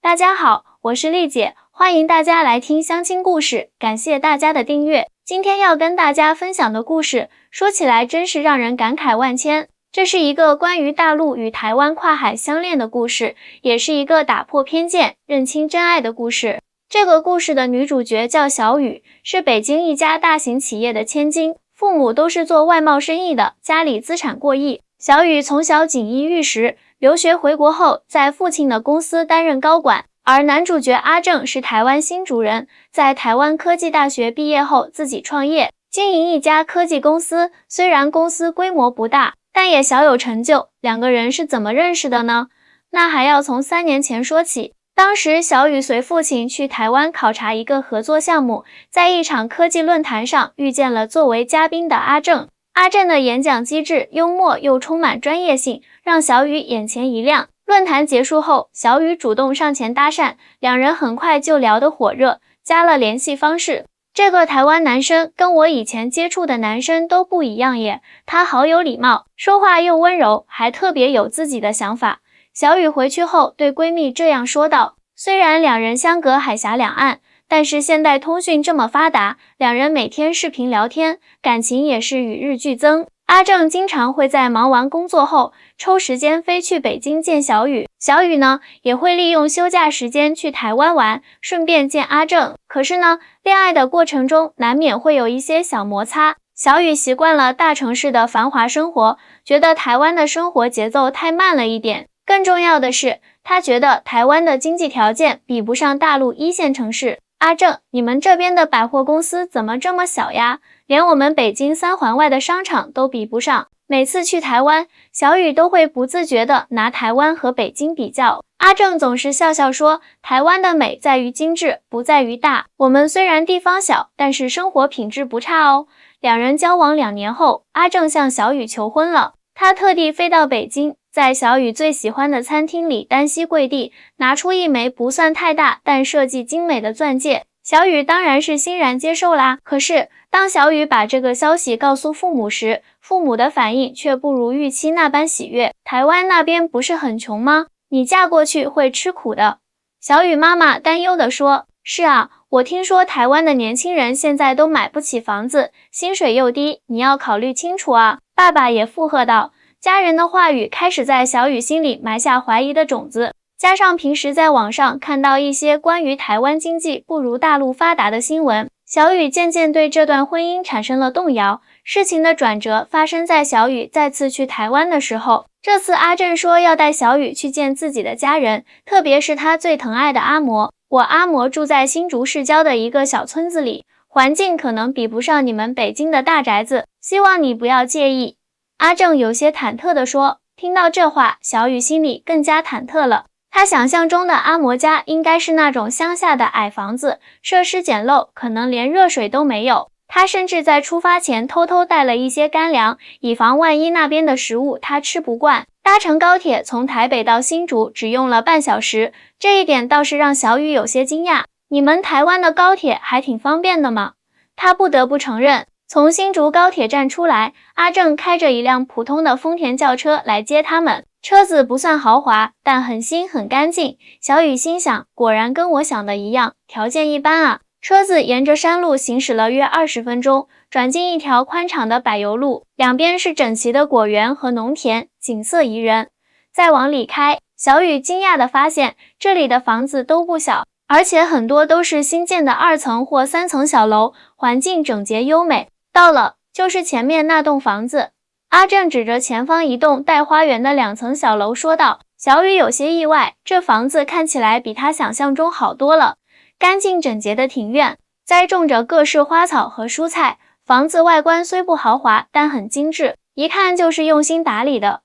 大家好，我是丽姐，欢迎大家来听相亲故事，感谢大家的订阅。今天要跟大家分享的故事，说起来真是让人感慨万千。这是一个关于大陆与台湾跨海相恋的故事，也是一个打破偏见、认清真爱的故事。这个故事的女主角叫小雨，是北京一家大型企业的千金，父母都是做外贸生意的，家里资产过亿。小雨从小锦衣玉食，留学回国后，在父亲的公司担任高管。而男主角阿正是台湾新竹人，在台湾科技大学毕业后自己创业，经营一家科技公司。虽然公司规模不大，但也小有成就。两个人是怎么认识的呢？那还要从3年前说起。当时小雨随父亲去台湾考察一个合作项目，在一场科技论坛上遇见了作为嘉宾的阿正。阿正的演讲机智、幽默又充满专业性，让小雨眼前一亮。论坛结束后，小雨主动上前搭讪，两人很快就聊得火热，加了联系方式。这个台湾男生跟我以前接触的男生都不一样耶，他好有礼貌，说话又温柔，还特别有自己的想法。小雨回去后对闺蜜这样说道，虽然两人相隔海峡两岸，但是现代通讯这么发达，两人每天视频聊天，感情也是与日俱增。阿正经常会在忙完工作后，抽时间飞去北京见小雨，小雨呢，也会利用休假时间去台湾玩，顺便见阿正。可是呢，恋爱的过程中难免会有一些小摩擦。小雨习惯了大城市的繁华生活，觉得台湾的生活节奏太慢了一点。更重要的是，她觉得台湾的经济条件比不上大陆1线城市。阿正，你们这边的百货公司怎么这么小呀？连我们北京3环外的商场都比不上。每次去台湾，小雨都会不自觉地拿台湾和北京比较。阿正总是笑笑说，台湾的美在于精致，不在于大。我们虽然地方小，但是生活品质不差哦。两人交往2年后，阿正向小雨求婚了。他特地飞到北京，在小雨最喜欢的餐厅里单膝跪地，拿出一枚不算太大但设计精美的钻戒。小雨当然是欣然接受啦。可是当小雨把这个消息告诉父母时，父母的反应却不如预期那般喜悦。台湾那边不是很穷吗？你嫁过去会吃苦的。小雨妈妈担忧地说，是啊，我听说台湾的年轻人现在都买不起房子，薪水又低，你要考虑清楚啊。爸爸也附和道。家人的话语开始在小雨心里埋下怀疑的种子，加上平时在网上看到一些关于台湾经济不如大陆发达的新闻，小雨渐渐对这段婚姻产生了动摇。事情的转折发生在小雨再次去台湾的时候，这次阿正说要带小雨去见自己的家人，特别是他最疼爱的阿嬷。我阿嬷住在新竹市郊的一个小村子里，环境可能比不上你们北京的大宅子，希望你不要介意。阿正有些忐忑地说。听到这话，小雨心里更加忐忑了。他想象中的阿嬷家应该是那种乡下的矮房子，设施简陋，可能连热水都没有。他甚至在出发前偷偷带了一些干粮，以防万一那边的食物他吃不惯。搭乘高铁从台北到新竹只用了半小时，这一点倒是让小雨有些惊讶。你们台湾的高铁还挺方便的嘛？他不得不承认。从新竹高铁站出来，阿正开着一辆普通的丰田轿车来接他们。车子不算豪华，但很新很干净。小雨心想，果然跟我想的一样，条件一般啊。车子沿着山路行驶了约20分钟，转进一条宽敞的柏油路，两边是整齐的果园和农田，景色宜人。再往里开，小雨惊讶地发现，这里的房子都不小，而且很多都是新建的2层或3层小楼，环境整洁优美。到了，就是前面那栋房子。阿正指着前方一栋带花园的2层小楼说道。小雨有些意外，这房子看起来比他想象中好多了。干净整洁的庭院，栽种着各式花草和蔬菜，房子外观虽不豪华，但很精致，一看就是用心打理的。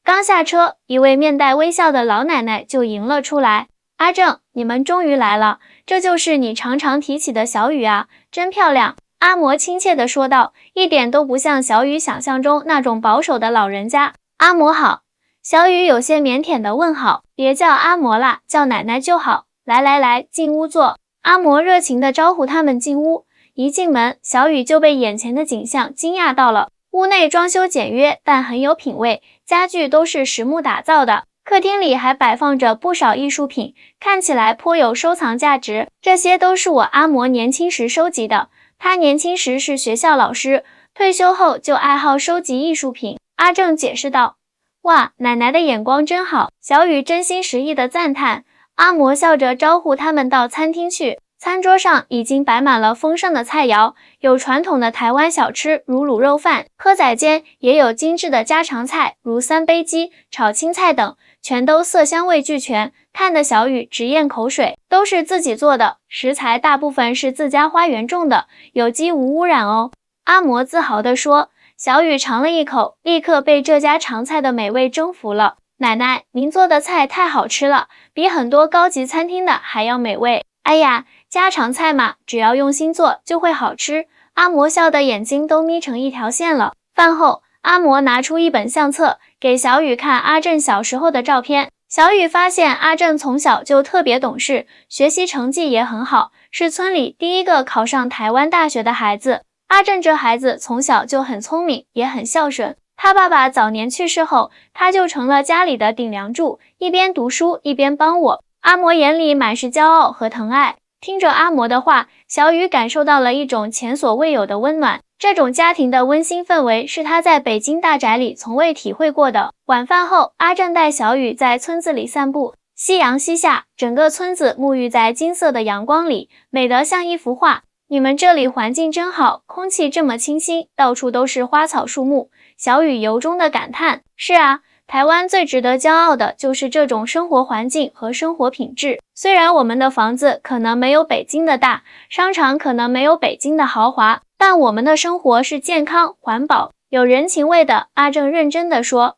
刚下车，一位面带微笑的老奶奶就迎了出来。阿正，你们终于来了，这就是你常常提起的小雨啊，真漂亮。阿嬷亲切地说道，一点都不像小雨想象中那种保守的老人家。阿嬷好。小雨有些腼腆地问好，别叫阿嬷啦，叫奶奶就好。来来来，进屋坐。阿嬷热情地招呼他们进屋。一进门，小雨就被眼前的景象惊讶到了。屋内装修简约，但很有品味，家具都是实木打造的，客厅里还摆放着不少艺术品，看起来颇有收藏价值。这些都是我阿嬷年轻时收集的，她年轻时是学校老师，退休后就爱好收集艺术品。阿正解释道。哇，奶奶的眼光真好，小雨真心实意的赞叹。阿嬷笑着招呼他们到餐厅去，餐桌上已经摆满了丰盛的菜肴，有传统的台湾小吃如卤肉饭，蚵仔煎，也有精致的家常菜如三杯鸡、炒青菜等，全都色香味俱全，看得小雨直咽口水。都是自己做的，食材大部分是自家花园种的，有机无污染哦。阿嬷自豪地说。小雨尝了一口，立刻被这家常菜的美味征服了。奶奶，您做的菜太好吃了，比很多高级餐厅的还要美味。哎呀，家常菜嘛，只要用心做就会好吃。阿嬷笑的眼睛都眯成一条线了。饭后，阿嬷拿出一本相册，给小雨看阿正小时候的照片。小雨发现阿正从小就特别懂事，学习成绩也很好，是村里第一个考上台湾大学的孩子。阿正这孩子从小就很聪明，也很孝顺。他爸爸早年去世后，他就成了家里的顶梁柱，一边读书一边帮我。阿嬷眼里满是骄傲和疼爱。听着阿嬷的话，小雨感受到了一种前所未有的温暖。这种家庭的温馨氛围是他在北京大宅里从未体会过的。晚饭后，阿正带小雨在村子里散步。夕阳西下，整个村子沐浴在金色的阳光里，美得像一幅画。你们这里环境真好，空气这么清新，到处都是花草树木。小雨由衷的感叹。是啊，台湾最值得骄傲的就是这种生活环境和生活品质。虽然我们的房子可能没有北京的大，商场可能没有北京的豪华，但我们的生活是健康、环保、有人情味的。阿正认真地说。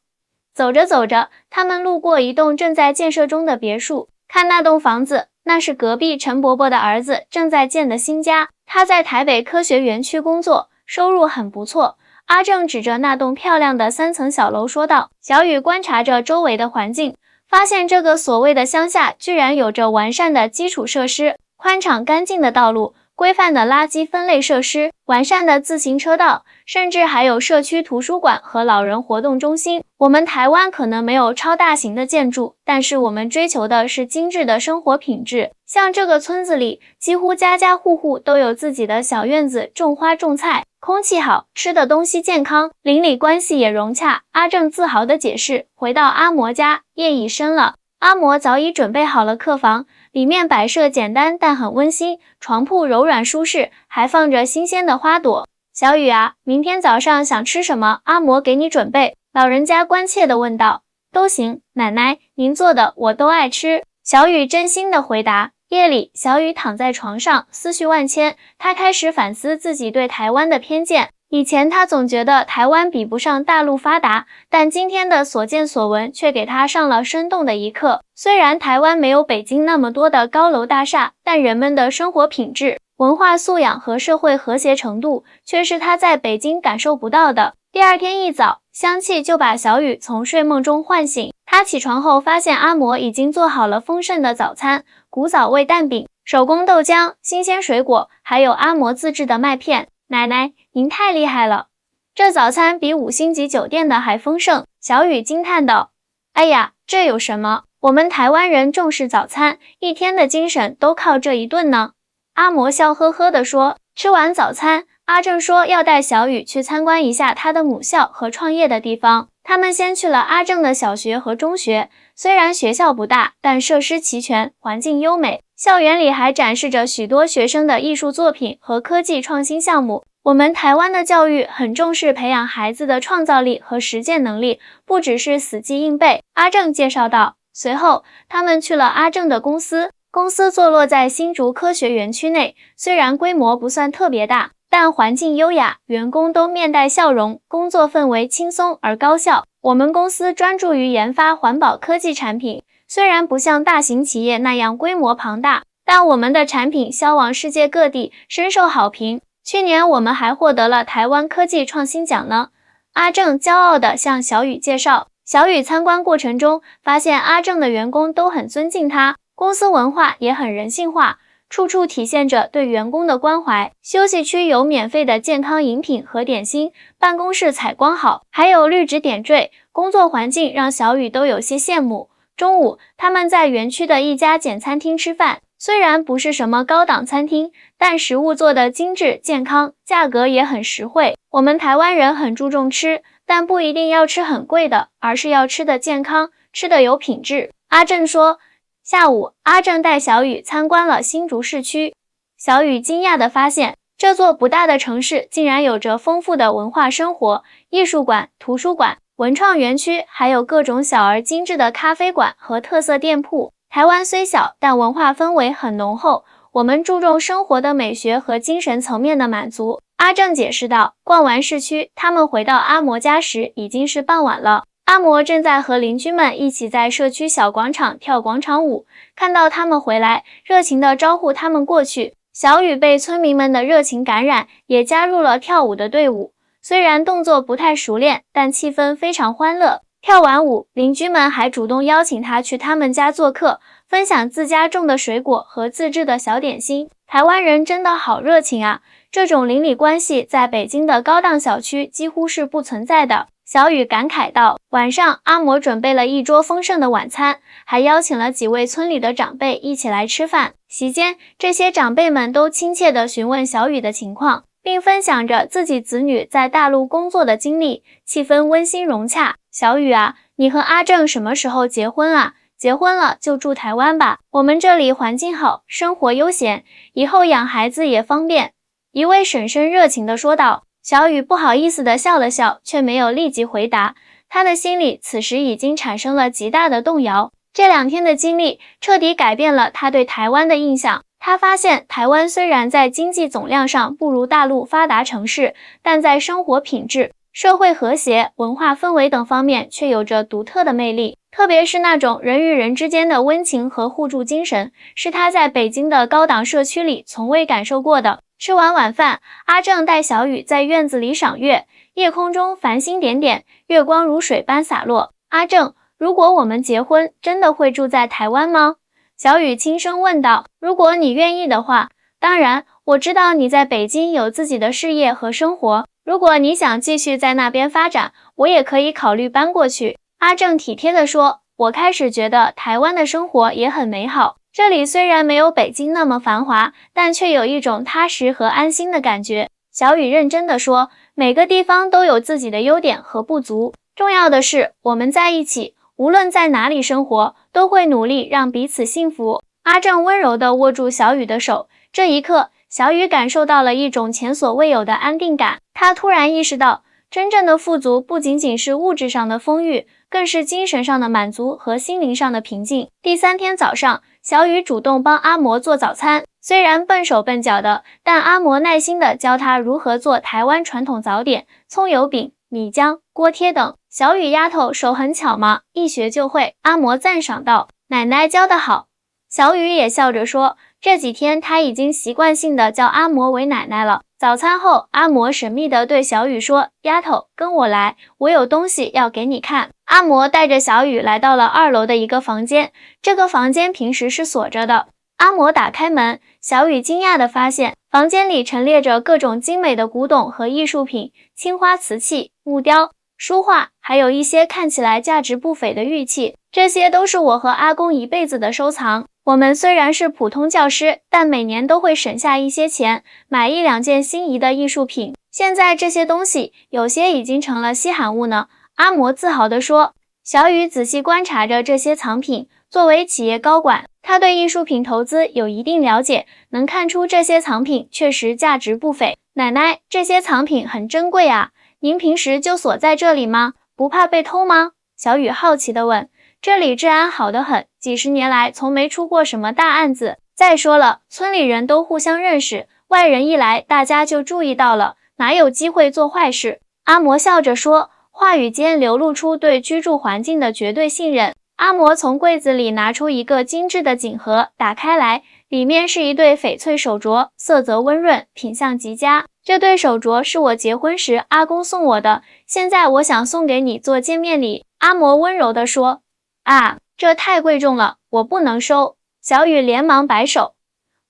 走着走着，他们路过一栋正在建设中的别墅，看那栋房子，那是隔壁陈伯伯的儿子正在建的新家。他在台北科学园区工作，收入很不错。阿正指着那栋漂亮的3层小楼说道。小雨观察着周围的环境，发现这个所谓的乡下居然有着完善的基础设施，宽敞干净的道路，规范的垃圾分类设施，完善的自行车道，甚至还有社区图书馆和老人活动中心。我们台湾可能没有超大型的建筑，但是我们追求的是精致的生活品质。像这个村子里，几乎家家户户都有自己的小院子，种花种菜，空气好，吃的东西健康，邻里关系也融洽。阿正自豪地解释。回到阿嬷家，夜已深了，阿嬷早已准备好了客房，里面摆设简单但很温馨，床铺柔软舒适，还放着新鲜的花朵。小雨啊，明天早上想吃什么？阿嬷给你准备。老人家关切地问道。都行，奶奶，您做的我都爱吃。小雨真心地回答。夜里，小雨躺在床上，思绪万千。他开始反思自己对台湾的偏见。以前他总觉得台湾比不上大陆发达，但今天的所见所闻却给他上了生动的一课。虽然台湾没有北京那么多的高楼大厦，但人们的生活品质、文化素养和社会和谐程度却是他在北京感受不到的。第二天一早，香气就把小雨从睡梦中唤醒。他起床后发现阿嬷已经做好了丰盛的早餐，古早味蛋饼、手工豆浆、新鲜水果，还有阿嬷自制的麦片。奶奶，您太厉害了，这早餐比5星级酒店的还丰盛。小雨惊叹道。哎呀，这有什么？我们台湾人重视早餐，一天的精神都靠这一顿呢。阿嬷笑呵呵地说。吃完早餐，阿正说要带小雨去参观一下他的母校和创业的地方。他们先去了阿正的小学和中学，虽然学校不大，但设施齐全，环境优美。校园里还展示着许多学生的艺术作品和科技创新项目。我们台湾的教育很重视培养孩子的创造力和实践能力，不只是死记硬背。阿正介绍道。随后，他们去了阿正的公司。公司坐落在新竹科学园区内，虽然规模不算特别大，但环境优雅，员工都面带笑容，工作氛围轻松而高效。我们公司专注于研发环保科技产品，虽然不像大型企业那样规模庞大，但我们的产品销往世界各地，深受好评。去年我们还获得了台湾科技创新奖呢。阿正骄傲地向小雨介绍。小雨参观过程中，发现阿正的员工都很尊敬他，公司文化也很人性化，处处体现着对员工的关怀。休息区有免费的健康饮品和点心，办公室采光好，还有绿植点缀，工作环境让小雨都有些羡慕。中午，他们在园区的一家简餐厅吃饭，虽然不是什么高档餐厅，但食物做得精致健康，价格也很实惠。我们台湾人很注重吃，但不一定要吃很贵的，而是要吃得健康，吃得有品质。阿正说，下午，阿正带小雨参观了新竹市区。小雨惊讶地发现，这座不大的城市竟然有着丰富的文化生活，艺术馆、图书馆、文创园区，还有各种小而精致的咖啡馆和特色店铺。台湾虽小，但文化氛围很浓厚，我们注重生活的美学和精神层面的满足。阿正解释道，逛完市区，他们回到阿嬷家时已经是傍晚了。阿嬷正在和邻居们一起在社区小广场跳广场舞，看到他们回来，热情地招呼他们过去。小雨被村民们的热情感染，也加入了跳舞的队伍。虽然动作不太熟练，但气氛非常欢乐。跳完舞，邻居们还主动邀请他去他们家做客，分享自家种的水果和自制的小点心。台湾人真的好热情啊！这种邻里关系在北京的高档小区几乎是不存在的。小雨感慨道，晚上阿嬷准备了一桌丰盛的晚餐，还邀请了几位村里的长辈一起来吃饭。席间，这些长辈们都亲切地询问小雨的情况，并分享着自己子女在大陆工作的经历，气氛温馨融洽。小雨啊，你和阿正什么时候结婚啊？结婚了就住台湾吧，我们这里环境好，生活悠闲，以后养孩子也方便。一位婶婶热情地说道。小雨不好意思地笑了笑，却没有立即回答。他的心里此时已经产生了极大的动摇。这2天的经历彻底改变了他对台湾的印象。他发现台湾虽然在经济总量上不如大陆发达城市，但在生活品质、社会和谐、文化氛围等方面却有着独特的魅力。特别是那种人与人之间的温情和互助精神，是他在北京的高档社区里从未感受过的。吃完晚饭，阿正带小雨在院子里赏月，夜空中繁星点点，月光如水般洒落。阿正，如果我们结婚，真的会住在台湾吗？小雨轻声问道。如果你愿意的话，当然，我知道你在北京有自己的事业和生活，如果你想继续在那边发展，我也可以考虑搬过去。阿正体贴地说，我开始觉得台湾的生活也很美好。这里虽然没有北京那么繁华，但却有一种踏实和安心的感觉。小雨认真地说，每个地方都有自己的优点和不足，重要的是我们在一起，无论在哪里生活，都会努力让彼此幸福。阿正温柔地握住小雨的手，这一刻，小雨感受到了一种前所未有的安定感。他突然意识到，真正的富足不仅仅是物质上的丰裕，更是精神上的满足和心灵上的平静。第3天早上，小雨主动帮阿嬷做早餐，虽然笨手笨脚的，但阿嬷耐心地教他如何做台湾传统早点，葱油饼、米浆、锅贴等。小雨丫头手很巧嘛，一学就会。阿嬷赞赏道，奶奶教得好。小雨也笑着说，这几天她已经习惯性地叫阿嬷为奶奶了。早餐后，阿嬷神秘地对小雨说，丫头，跟我来，我有东西要给你看。阿嬷带着小雨来到了2楼的一个房间，这个房间平时是锁着的。阿嬷打开门，小雨惊讶地发现，房间里陈列着各种精美的古董和艺术品，青花瓷器、木雕、书画，还有一些看起来价值不菲的玉器，这些都是我和阿公一辈子的收藏。我们虽然是普通教师，但每年都会省下一些钱，买1、2件心仪的艺术品。现在这些东西有些已经成了稀罕物呢。阿嬷自豪地说。小雨仔细观察着这些藏品，作为企业高管，他对艺术品投资有一定了解，能看出这些藏品确实价值不菲。奶奶，这些藏品很珍贵啊，您平时就锁在这里吗？不怕被偷吗？小雨好奇地问。这里治安好得很，几10年来从没出过什么大案子。再说了，村里人都互相认识，外人一来，大家就注意到了，哪有机会做坏事？阿嬷笑着说，话语间流露出对居住环境的绝对信任。阿嬷从柜子里拿出一个精致的锦盒，打开来，里面是一对翡翠手镯，色泽温润，品相极佳。这对手镯是我结婚时阿公送我的，现在我想送给你做见面礼。阿嬷温柔地说。啊，这太贵重了，我不能收。小雨连忙摆手，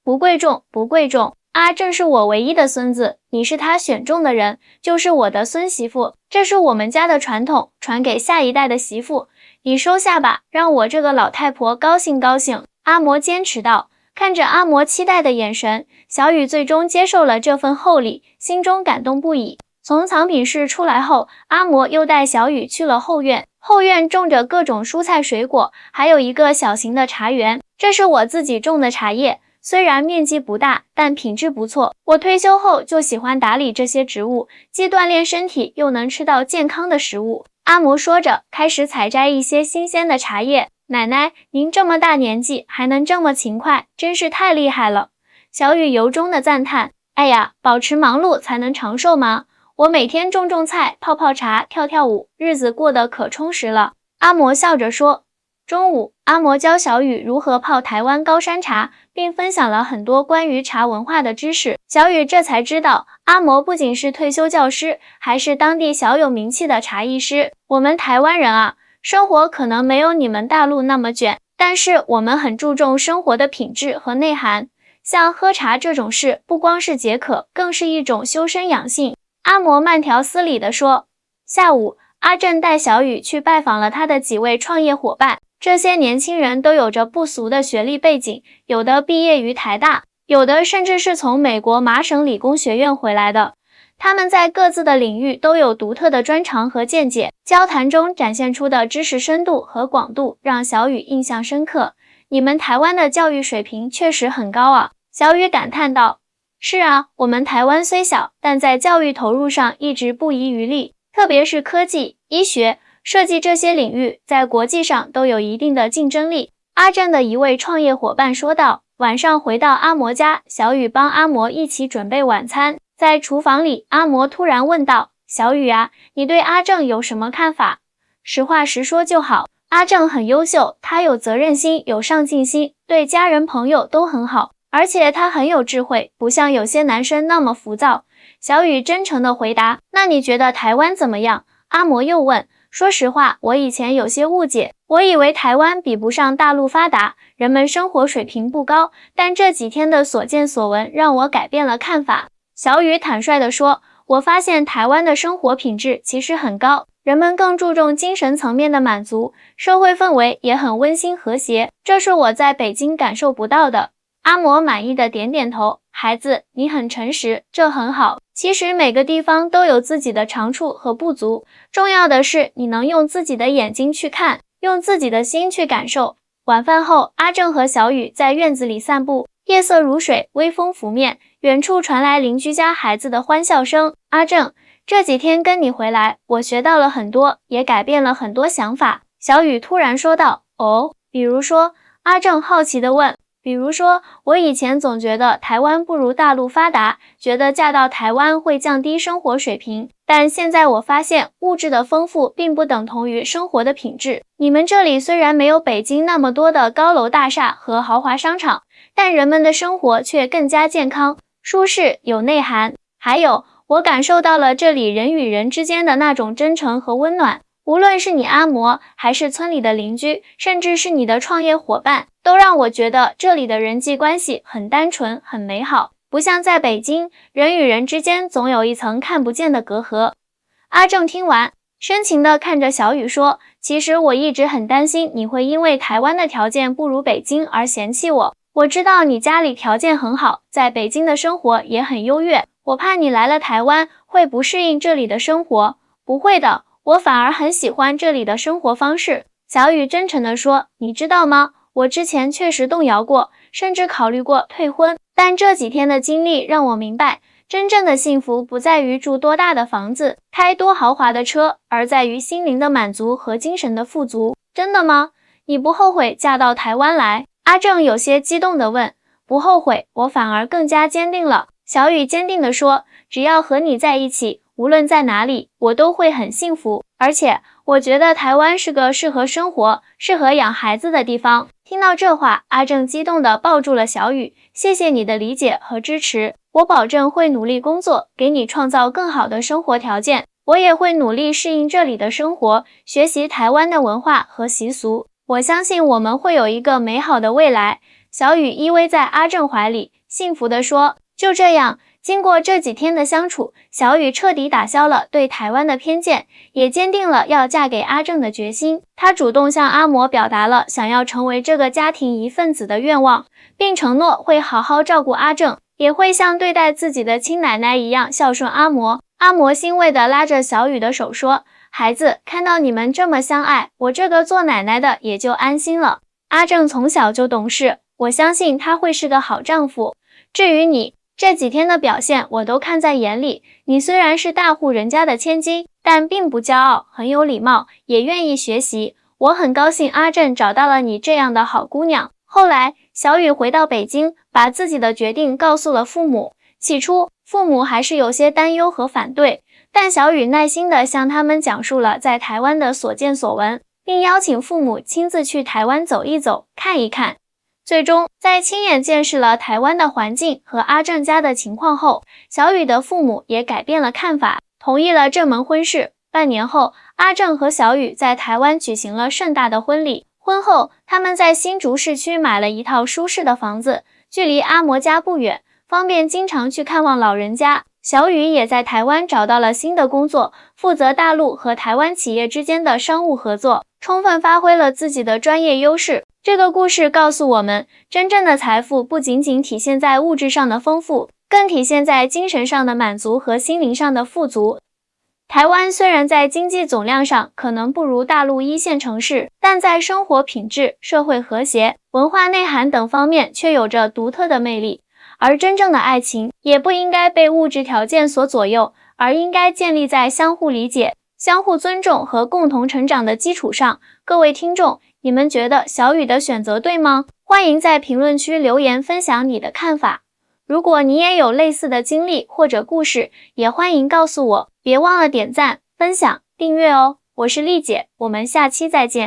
不贵重，不贵重。阿正是我唯一的孙子，你是他选中的人，就是我的孙媳妇，这是我们家的传统，传给下一代的媳妇。你收下吧，让我这个老太婆高兴高兴。阿嬷坚持道。看着阿嬷期待的眼神，小雨最终接受了这份厚礼，心中感动不已。从藏品室出来后，阿嬷又带小雨去了后院。后院种着各种蔬菜水果，还有一个小型的茶园。这是我自己种的茶叶，虽然面积不大，但品质不错。我退休后就喜欢打理这些植物，既锻炼身体，又能吃到健康的食物。阿嬷说着，开始采摘一些新鲜的茶叶。奶奶，您这么大年纪还能这么勤快，真是太厉害了。小雨由衷的赞叹。哎呀，保持忙碌才能长寿吗？我每天种种菜，泡泡茶，跳跳舞，日子过得可充实了。阿嬷笑着说。中午，阿嬷教小雨如何泡台湾高山茶，并分享了很多关于茶文化的知识。小雨这才知道，阿嬷不仅是退休教师，还是当地小有名气的茶艺师。我们台湾人啊，生活可能没有你们大陆那么卷，但是我们很注重生活的品质和内涵。像喝茶这种事，不光是解渴，更是一种修身养性。阿嬷慢条斯理地说。下午，阿正带小雨去拜访了他的几位创业伙伴。这些年轻人都有着不俗的学历背景，有的毕业于台大，有的甚至是从美国麻省理工学院回来的。他们在各自的领域都有独特的专长和见解，交谈中展现出的知识深度和广度让小雨印象深刻。你们台湾的教育水平确实很高啊，小雨感叹道。是啊，我们台湾虽小，但在教育投入上一直不遗余力，特别是科技、医学、设计这些领域，在国际上都有一定的竞争力。阿正的一位创业伙伴说道。晚上回到阿嬷家，小雨帮阿嬷一起准备晚餐。在厨房里，阿嬷突然问道，小雨啊，你对阿正有什么看法？实话实说就好。阿正很优秀，他有责任心，有上进心，对家人朋友都很好，而且他很有智慧，不像有些男生那么浮躁。小雨真诚地回答。那你觉得台湾怎么样？阿嬷又问。说实话，我以前有些误解，我以为台湾比不上大陆发达，人们生活水平不高，但这几天的所见所闻让我改变了看法。小雨坦率地说，我发现台湾的生活品质其实很高，人们更注重精神层面的满足，社会氛围也很温馨和谐，这是我在北京感受不到的。阿嬷满意的点点头，孩子，你很诚实，这很好。其实每个地方都有自己的长处和不足，重要的是你能用自己的眼睛去看，用自己的心去感受。晚饭后，阿正和小雨在院子里散步，夜色如水，微风拂面，远处传来邻居家孩子的欢笑声。阿正，这几天跟你回来，我学到了很多，也改变了很多想法。小雨突然说道。哦，比如说？阿正好奇地问。比如说，我以前总觉得台湾不如大陆发达，觉得嫁到台湾会降低生活水平，但现在我发现物质的丰富并不等同于生活的品质。你们这里虽然没有北京那么多的高楼大厦和豪华商场，但人们的生活却更加健康、舒适、有内涵。还有，我感受到了这里人与人之间的那种真诚和温暖。无论是你阿嬷，还是村里的邻居，甚至是你的创业伙伴，都让我觉得这里的人际关系很单纯，很美好，不像在北京，人与人之间总有一层看不见的隔阂。阿正听完，深情地看着小雨说，其实我一直很担心你会因为台湾的条件不如北京而嫌弃我。我知道你家里条件很好，在北京的生活也很优越，我怕你来了台湾会不适应这里的生活。不会的，我反而很喜欢这里的生活方式。小雨真诚地说，你知道吗？我之前确实动摇过，甚至考虑过退婚，但这几天的经历让我明白，真正的幸福不在于住多大的房子，开多豪华的车，而在于心灵的满足和精神的富足。真的吗？你不后悔嫁到台湾来？阿正有些激动地问。不后悔，我反而更加坚定了。小雨坚定地说，只要和你在一起，无论在哪里，我都会很幸福。而且我觉得台湾是个适合生活、适合养孩子的地方。听到这话，阿正激动地抱住了小雨，谢谢你的理解和支持，我保证会努力工作，给你创造更好的生活条件。我也会努力适应这里的生活，学习台湾的文化和习俗。我相信我们会有一个美好的未来。小雨依偎在阿正怀里，幸福地说，就这样，经过这几天的相处，小雨彻底打消了对台湾的偏见，也坚定了要嫁给阿正的决心。她主动向阿嬷表达了想要成为这个家庭一份子的愿望，并承诺会好好照顾阿正，也会像对待自己的亲奶奶一样孝顺阿嬷。阿嬷欣慰地拉着小雨的手说：“孩子，看到你们这么相爱，我这个做奶奶的也就安心了。阿正从小就懂事，我相信他会是个好丈夫。至于你，这几天的表现我都看在眼里，你虽然是大户人家的千金，但并不骄傲，很有礼貌，也愿意学习。我很高兴阿正找到了你这样的好姑娘。”后来，小雨回到北京，把自己的决定告诉了父母。起初，父母还是有些担忧和反对，但小雨耐心地向他们讲述了在台湾的所见所闻，并邀请父母亲自去台湾走一走，看一看。最终，在亲眼见识了台湾的环境和阿正家的情况后，小雨的父母也改变了看法，同意了这门婚事。半年后，阿正和小雨在台湾举行了盛大的婚礼。婚后，他们在新竹市区买了一套舒适的房子，距离阿嬷家不远，方便经常去看望老人家。小雨也在台湾找到了新的工作，负责大陆和台湾企业之间的商务合作，充分发挥了自己的专业优势。这个故事告诉我们，真正的财富不仅仅体现在物质上的丰富，更体现在精神上的满足和心灵上的富足。台湾虽然在经济总量上可能不如大陆一线城市，但在生活品质、社会和谐、文化内涵等方面却有着独特的魅力。而真正的爱情也不应该被物质条件所左右，而应该建立在相互理解、相互尊重和共同成长的基础上。各位听众，你们觉得小雨的选择对吗？欢迎在评论区留言分享你的看法。如果你也有类似的经历或者故事，也欢迎告诉我，别忘了点赞、分享、订阅哦。我是丽姐，我们下期再见。